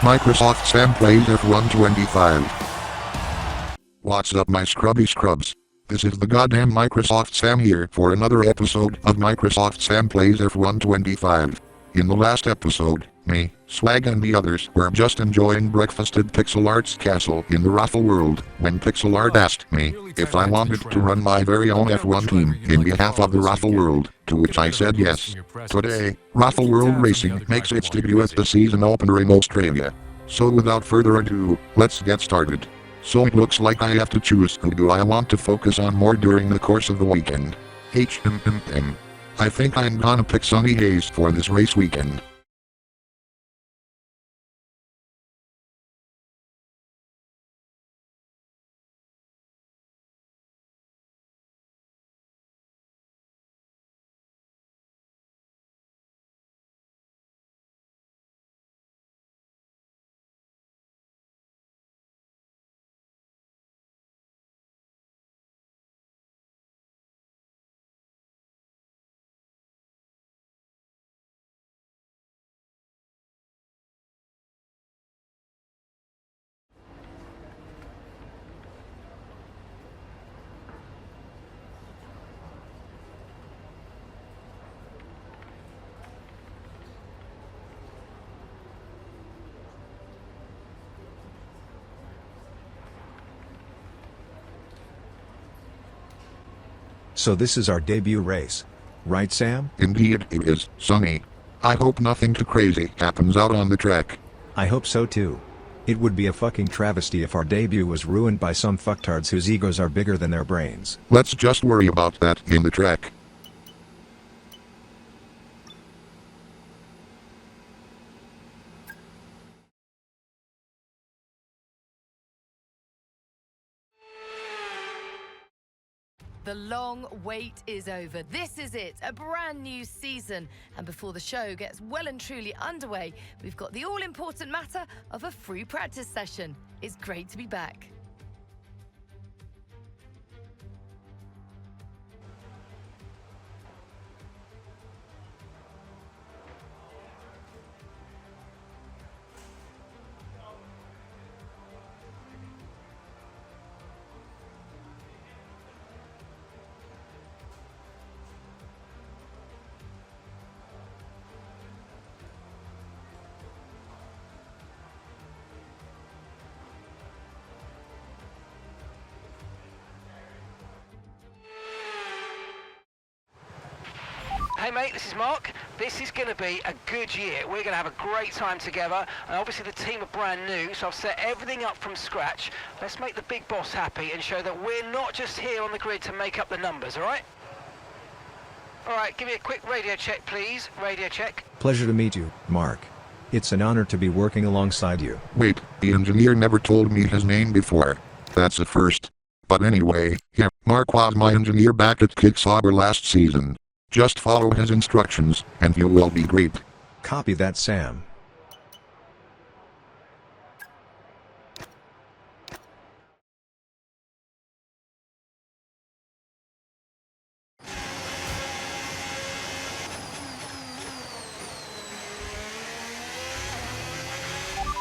Microsoft Sam plays F1 25. What's up my scrubby scrubs? This is the goddamn Microsoft Sam here for another episode of Microsoft Sam plays F1 25. In the last episode, me, Swag and the others were just enjoying breakfast at Pixel Art's castle in the ROFL World when Pixel Art asked me if I wanted to run my very own F1 team in behalf of the ROFL World, to which I said yes. Today, ROFL World Racing makes its debut at the season opener in Australia. So without further ado, let's get started. So it looks like I have to choose who do I want to focus on more during the course of the weekend. I think I'm gonna pick Sunny Hayes for this race weekend. So this is our debut race. Right, Sam? Indeed it is, Sunny. I hope nothing too crazy happens out on the track. I hope so too. It would be a fucking travesty if our debut was ruined by some fucktards whose egos are bigger than their brains. Let's just worry about that in the track. The long wait is over. This is it, a brand new season. And before the show gets well and truly underway, we've got the all-important matter of a free practice session. It's great to be back. Hey mate, this is Mark. This is going to be a good year. We're going to have a great time together, and obviously the team are brand new, so I've set everything up from scratch. Let's make the big boss happy and show that we're not just here on the grid to make up the numbers, alright? Alright, give me a quick radio check please. Radio check. Pleasure to meet you, Mark. It's an honor to be working alongside you. Wait, the engineer never told me his name before. That's a first. But anyway, yeah, Mark was my engineer back at Kicksauber last season. Just follow his instructions, and you will be great. Copy that, Sam.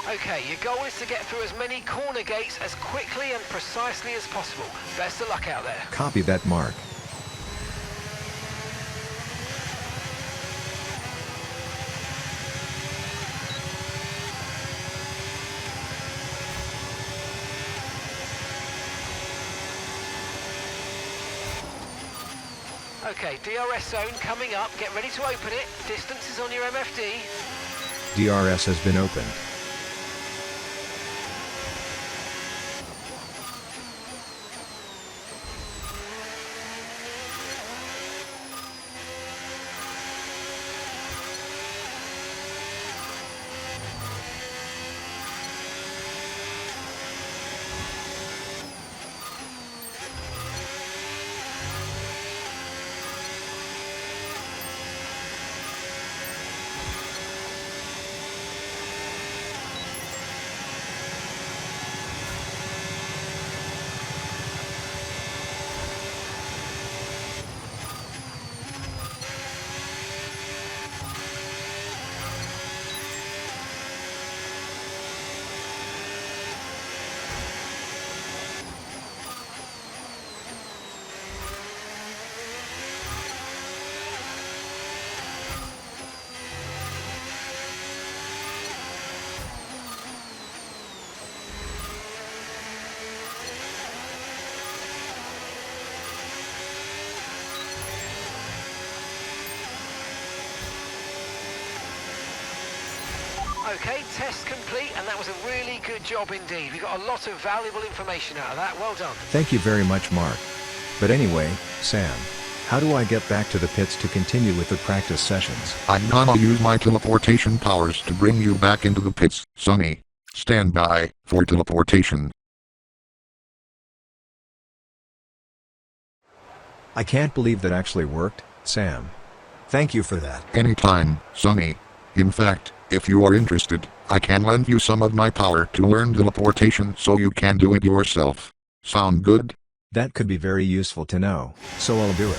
Okay, your goal is to get through as many corner gates as quickly and precisely as possible. Best of luck out there. Copy that, Mark. Okay, DRS zone coming up. Get ready to open it. Distance is on your MFD. DRS has been opened. Okay, test complete, and that was a really good job indeed. We got a lot of valuable information out of that. Well done. Thank you very much, Mark. But anyway, Sam, how do I get back to the pits to continue with the practice sessions? I'm gonna use my teleportation powers to bring you back into the pits, Sonny. Stand by for teleportation. I can't believe that actually worked, Sam. Thank you for that. Anytime, Sonny. In fact, if you are interested, I can lend you some of my power to learn teleportation so you can do it yourself. Sound good? That could be very useful to know, so I'll do it.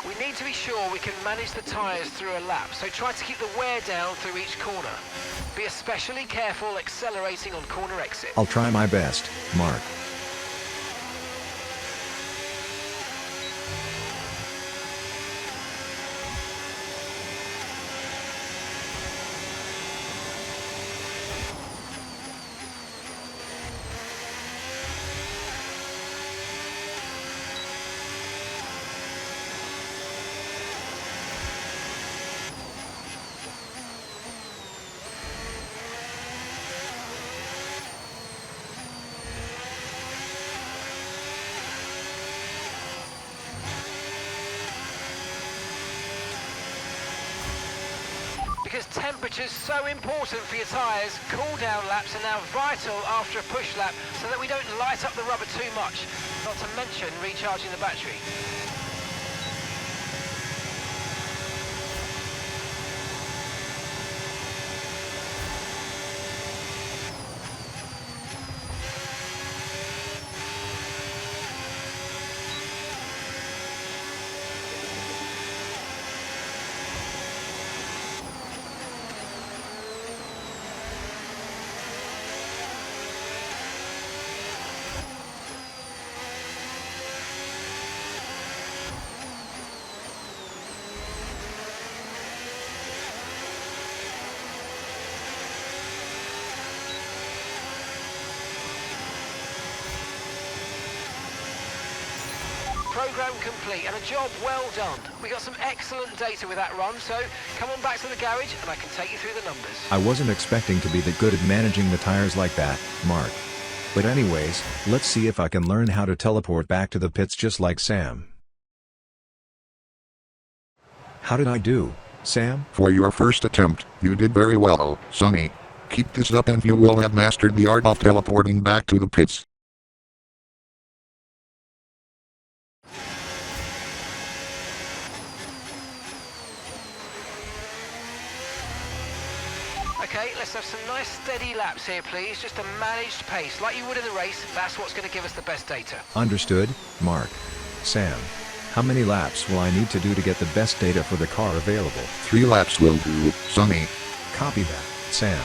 We need to be sure we can manage the tyres through a lap, so try to keep the wear down through each corner. Be especially careful accelerating on corner exit. I'll try my best, Mark. Because temperature's so important for your tyres, cool down laps are now vital after a push lap so that we don't light up the rubber too much, not to mention recharging the battery. Program complete and a job well done. We got some excellent data with that run, so come on back to the garage and I can take you through the numbers. I wasn't expecting to be that good at managing the tires like that, Mark. But anyways, let's see if I can learn how to teleport back to the pits just like Sam. How did I do, Sam? For your first attempt, you did very well, Sonny. Keep this up and you will have mastered the art of teleporting back to the pits. Okay, let's have some nice steady laps here, please. Just a managed pace, like you would in the race. That's what's going to give us the best data. Understood, Mark. Sam, how many laps will I need to do to get the best data for the car available? 3 laps will do, Sonny. Copy that, Sam.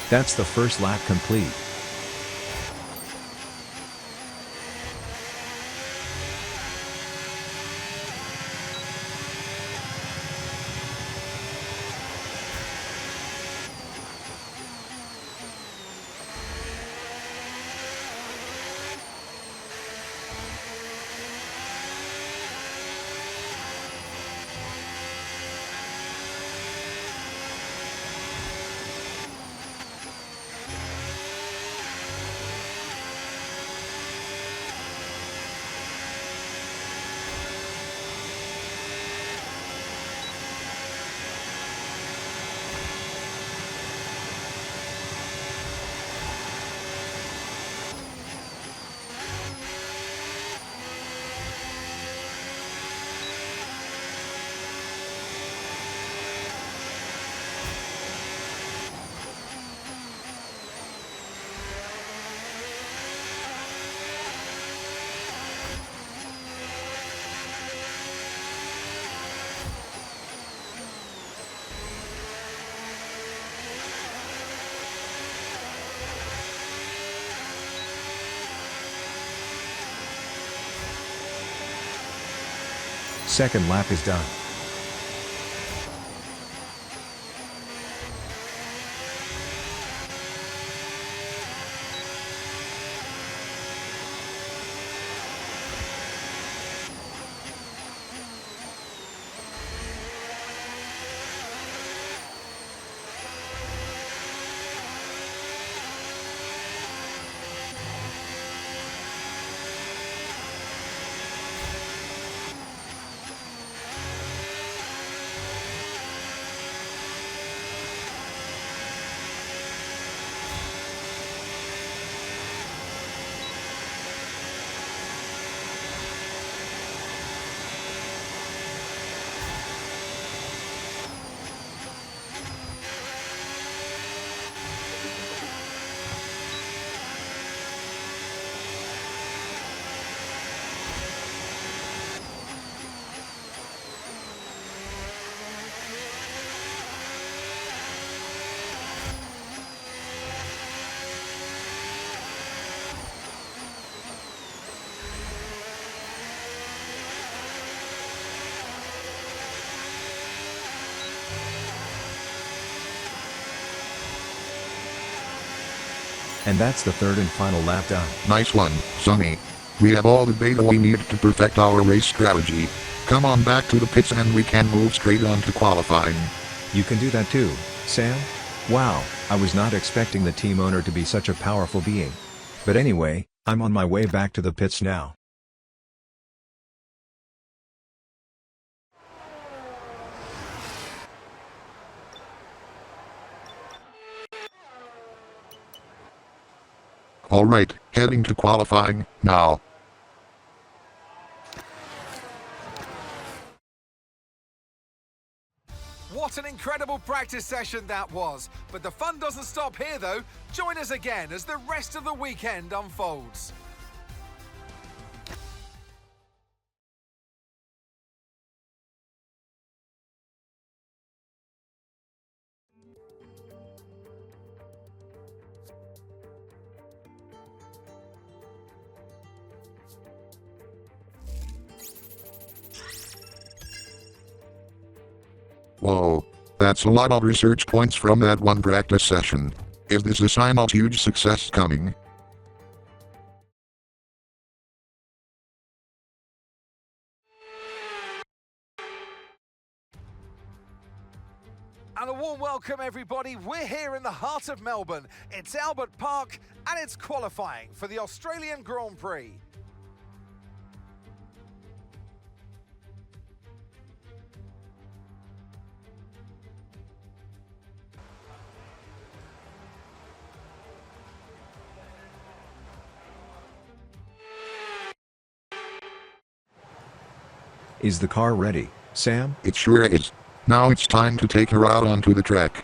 That's the first lap complete. Second lap is done. And that's the third and final lap done. Nice one, Sonny. We have all the data we need to perfect our race strategy. Come on back to the pits and we can move straight on to qualifying. You can do that too, Sam? Wow, I was not expecting the team owner to be such a powerful being. But anyway, I'm on my way back to the pits now. Alright, heading to qualifying, now. What an incredible practice session that was. But the fun doesn't stop here though. Join us again as the rest of the weekend unfolds. Whoa, that's a lot of research points from that one practice session. Is this a sign of huge success coming? And a warm welcome everybody. We're here in the heart of Melbourne. It's Albert Park and it's qualifying for the Australian Grand Prix. Is the car ready, Sam? It sure is. Now it's time to take her out onto the track.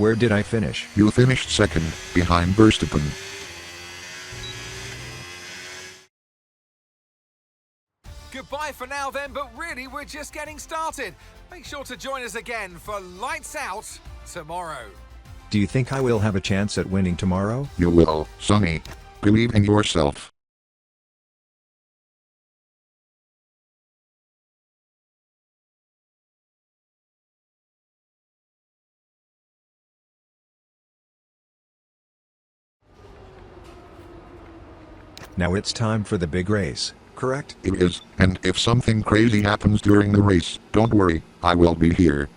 Where did I finish? You finished second, behind Verstappen. Bye for now then, but really we're just getting started. Make sure to join us again for Lights Out tomorrow. Do you think I will have a chance at winning tomorrow? You will, Sonny. Believe in yourself. Now it's time for the big race, correct? It is, and if something crazy happens during the race, don't worry, I will be here.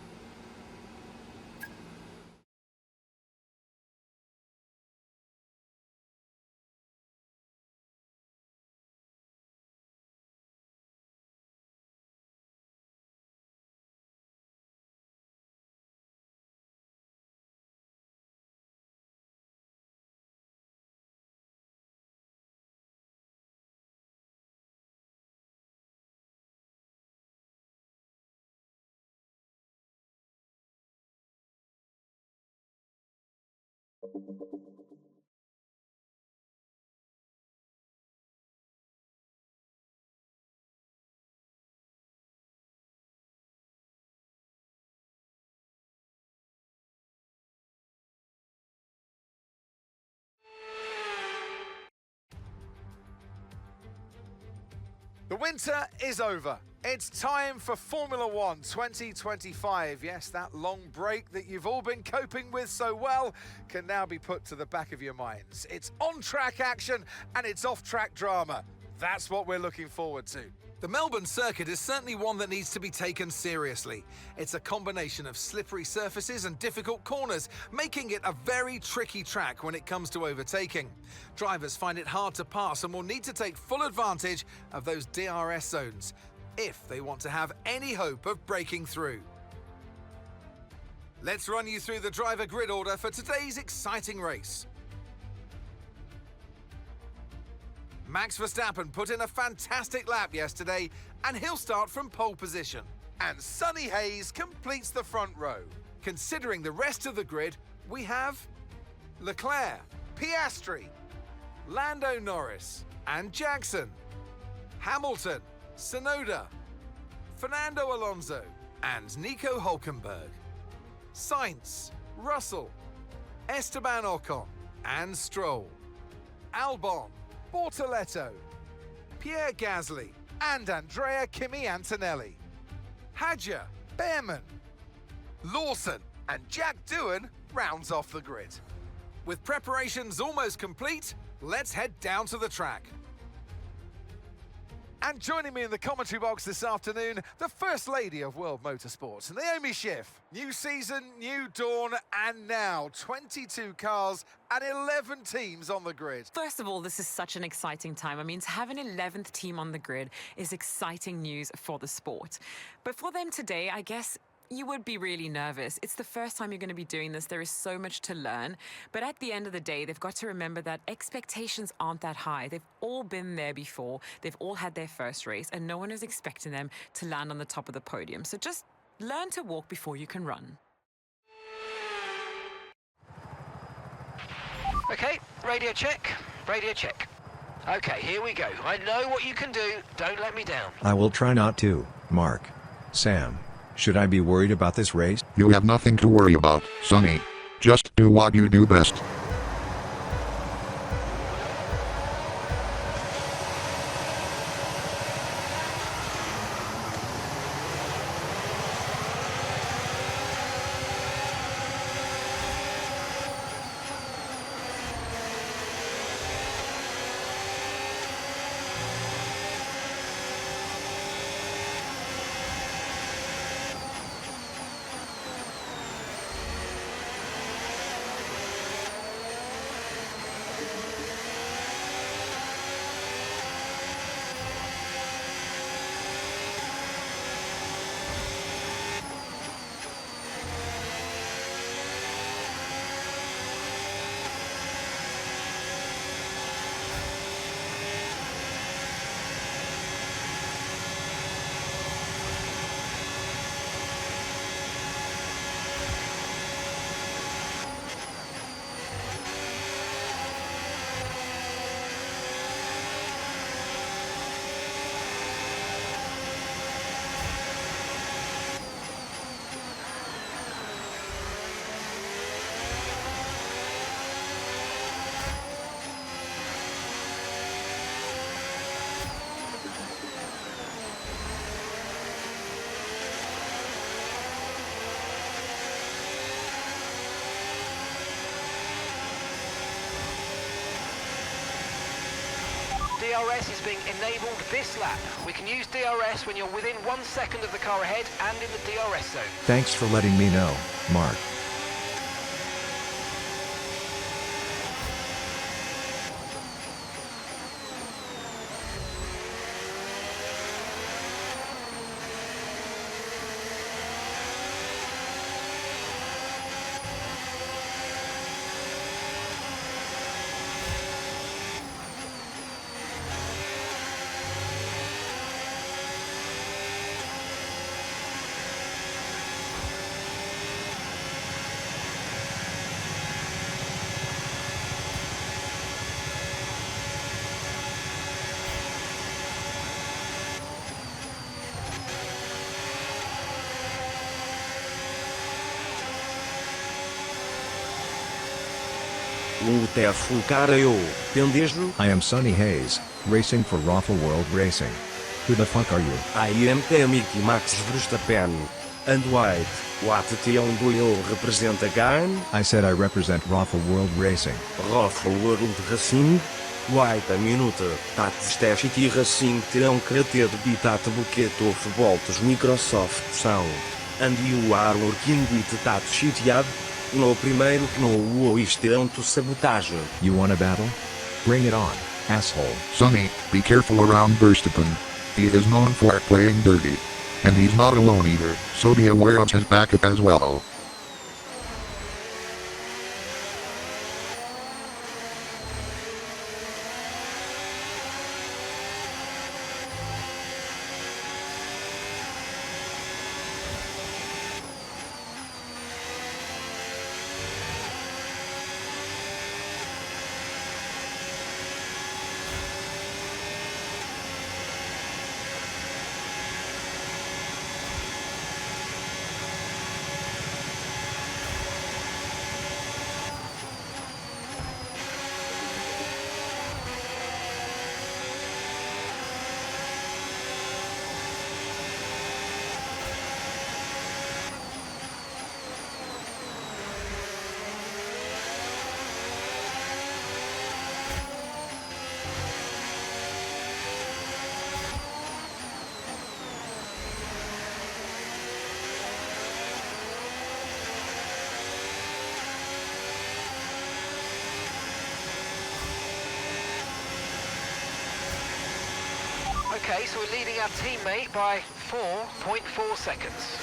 The winter is over. It's time for Formula One 2025. Yes, that long break that you've all been coping with so well can now be put to the back of your minds. It's on-track action and it's off-track drama. That's what we're looking forward to. The Melbourne circuit is certainly one that needs to be taken seriously. It's a combination of slippery surfaces and difficult corners, making it a very tricky track when it comes to overtaking. Drivers find it hard to pass and will need to take full advantage of those DRS zones if they want to have any hope of breaking through. Let's run you through the driver grid order for today's exciting race. Max Verstappen put in a fantastic lap yesterday, and he'll start from pole position. And Sonny Hayes completes the front row. Considering the rest of the grid, we have Leclerc, Piastri, Lando Norris, and Jackson, Hamilton, Tsunoda, Fernando Alonso, and Nico Hülkenberg, Sainz, Russell, Esteban Ocon, and Stroll, Albon, Bortoletto, Pierre Gasly, and Andrea Kimi Antonelli, Hadjar, Behrman, Lawson, and Jack Doohan rounds off the grid. With preparations almost complete, let's head down to the track. And joining me in the commentary box this afternoon, the First Lady of World Motorsports, Naomi Schiff. New season, new dawn, and now 22 cars and 11 teams on the grid. First of all, this is such an exciting time. I mean, to have an 11th team on the grid is exciting news for the sport. But for them today, I guess you would be really nervous. It's the first time you're going to be doing this. There is so much to learn. But at the end of the day, they've got to remember that expectations aren't that high. They've all been there before. They've all had their first race, and no one is expecting them to land on the top of the podium. So just learn to walk before you can run. Okay, radio check, radio check. Okay, here we go. I know what you can do. Don't let me down. I will try not to, Mark. Sam, should I be worried about this race? You have nothing to worry about, Sonny. Just do what you do best. DRS is being enabled this lap. We can use DRS when you're within 1 second of the car ahead and in the DRS zone. Thanks for letting me know, Mark. I am Sonny Hayes, racing for ROFL World Racing. Who the fuck are you? I am Mickey Max Verstappen. And white, what team do you represent again? I said I represent ROFL World Racing. ROFL World Racing? Wait a minute, that City Racing terão crater bitat bucket of volts Microsoft Sound. And you are working with that shit yad? No primeiro que no isto to sabotage. You want a battle? Bring it on, asshole. Sonny, be careful around Verstappen. He is known for playing dirty. And he's not alone either, so be aware of his backup as well. Okay, so we're leading our teammate by 4.4 seconds.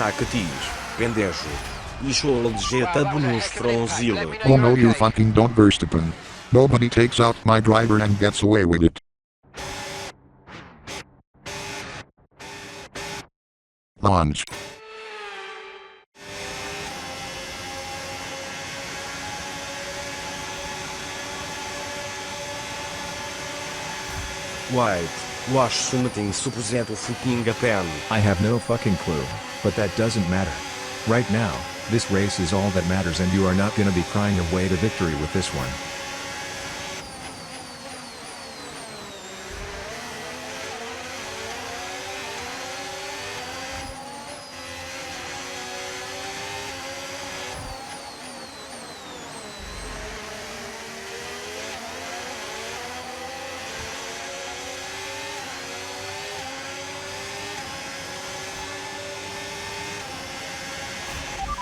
Tacatis, pendejo. Isolo de jeta bonus franzilo. Oh no, you fucking don't, Verstappen. Nobody takes out my driver and gets away with it. Launch. White, wash something supposito fucking pen. I have no fucking clue, but that doesn't matter. Right now, this race is all that matters and you are not gonna be crying your way to victory with this one.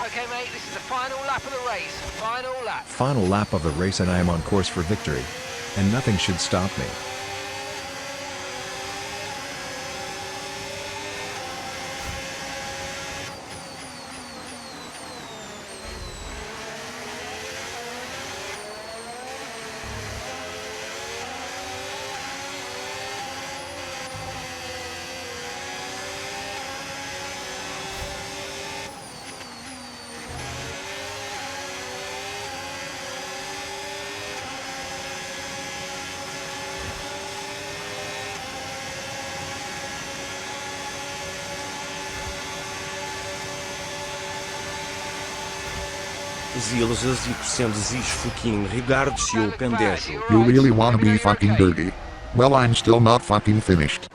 Okay, mate, this is the final lap of the race. Final lap. Final lap of the race and I am on course for victory. And nothing should stop me. Zilzas e crescendes is fucking regards you pendejo. You really wanna be fucking dirty? Well, I'm still not fucking finished.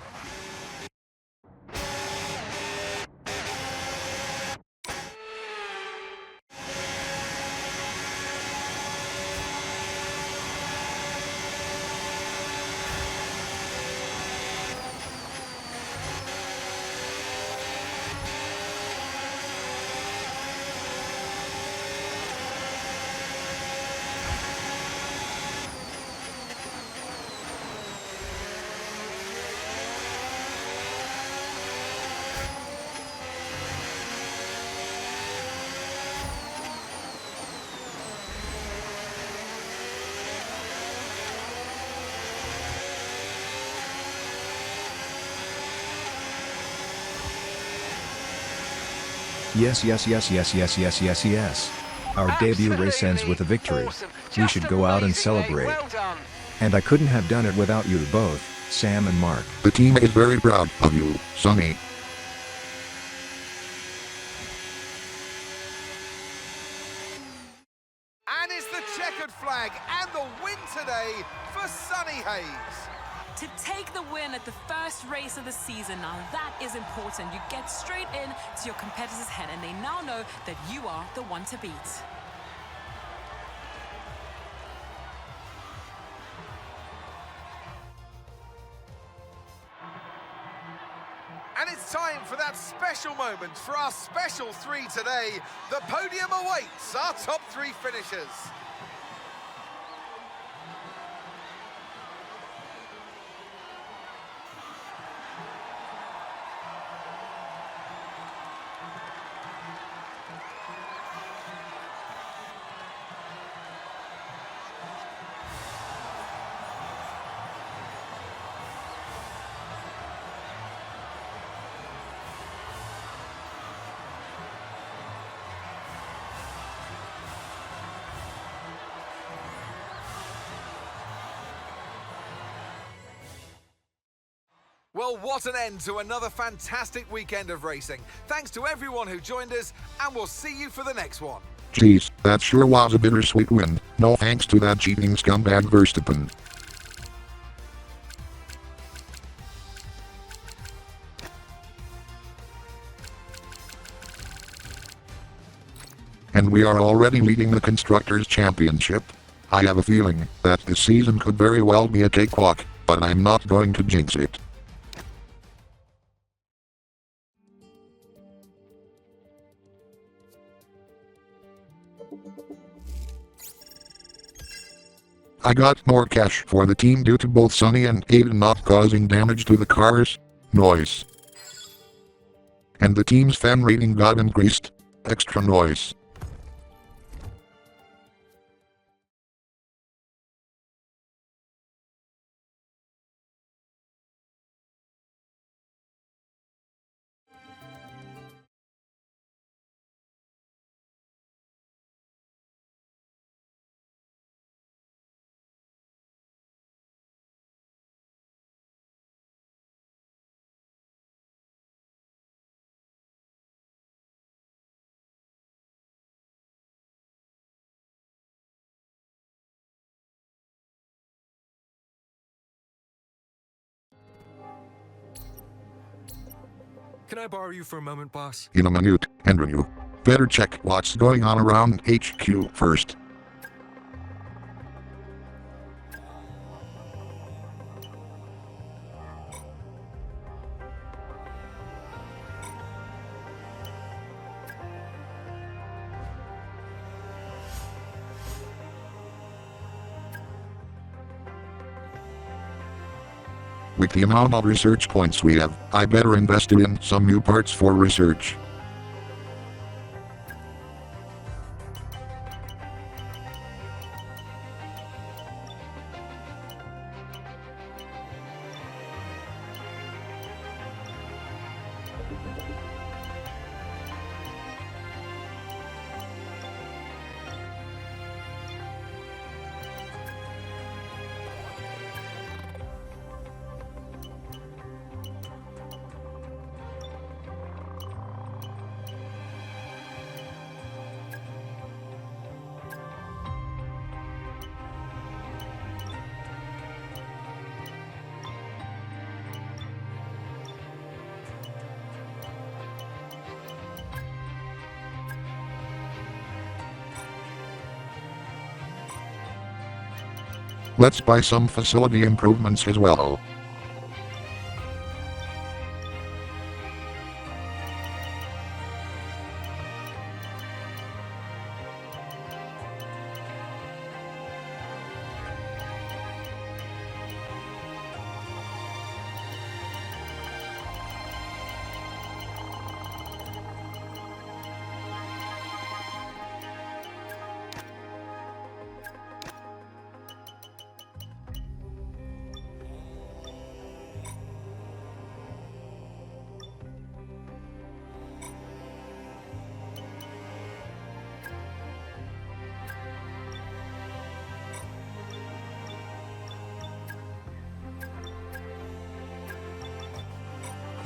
Yes, yes, yes, yes, yes, yes, yes, yes. Our debut race ends with a victory. Awesome. We Just should an go out and amazing day. celebrate. Well done. And I couldn't have done it without you both, Sam and Mark. The team is very proud of you, Sonny. And it's the checkered flag and the win today for Sonny Hayes. To take the win at the first race of the season, now that is important. You get straight in to your competitor's head and they now know that you are the one to beat. And it's time for that special moment for our special three today. The podium awaits our top three finishers. Well, what an end to another fantastic weekend of racing. Thanks to everyone who joined us, and we'll see you for the next one. Jeez, that sure was a bittersweet win. No thanks to that cheating scumbag Verstappen. And we are already leading the Constructors' Championship. I have a feeling that this season could very well be a cakewalk, but I'm not going to jinx it. I got more cash for the team due to both Sonny and Aiden not causing damage to the cars. Noise. And the team's fan rating got increased. Extra noise. Can I borrow you for a moment, boss? In a minute, Andrew. Better check what's going on around HQ first. With the amount of research points we have, I better invest in some new parts for research. let's buy some facility improvements as well.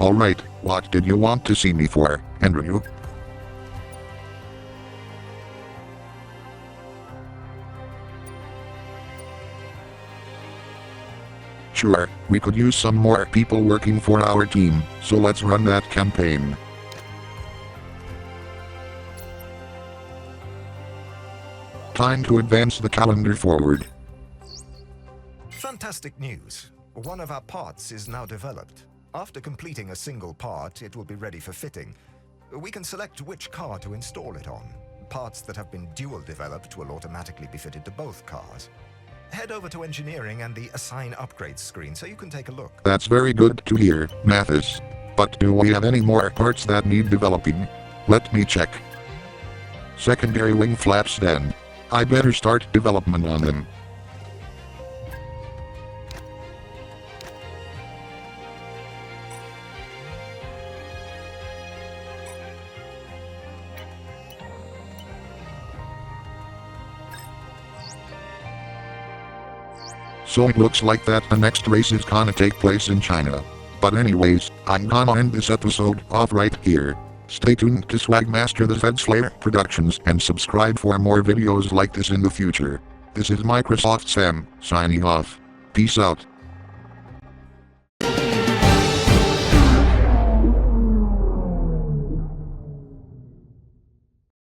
Alright, what did you want to see me for, Andrew? Sure, we could use some more people working for our team, so let's run that campaign. Time to advance the calendar forward. Fantastic news. One of our parts is now developed. After completing a single part, it will be ready for fitting. We can select which car to install it on. Parts that have been dual developed will automatically be fitted to both cars. Head over to engineering and the assign upgrades screen so you can take a look. That's very good to hear, Mathis. But do we have any more parts that need developing? Let me check. Secondary wing flaps then. I better start development on them. So it looks like that the next race is gonna take place in China. But anyways, I'm gonna end this episode off right here. Stay tuned to Swagmaster the Zed Slayer Productions and subscribe for more videos like this in the future. This is Microsoft Sam, signing off. Peace out.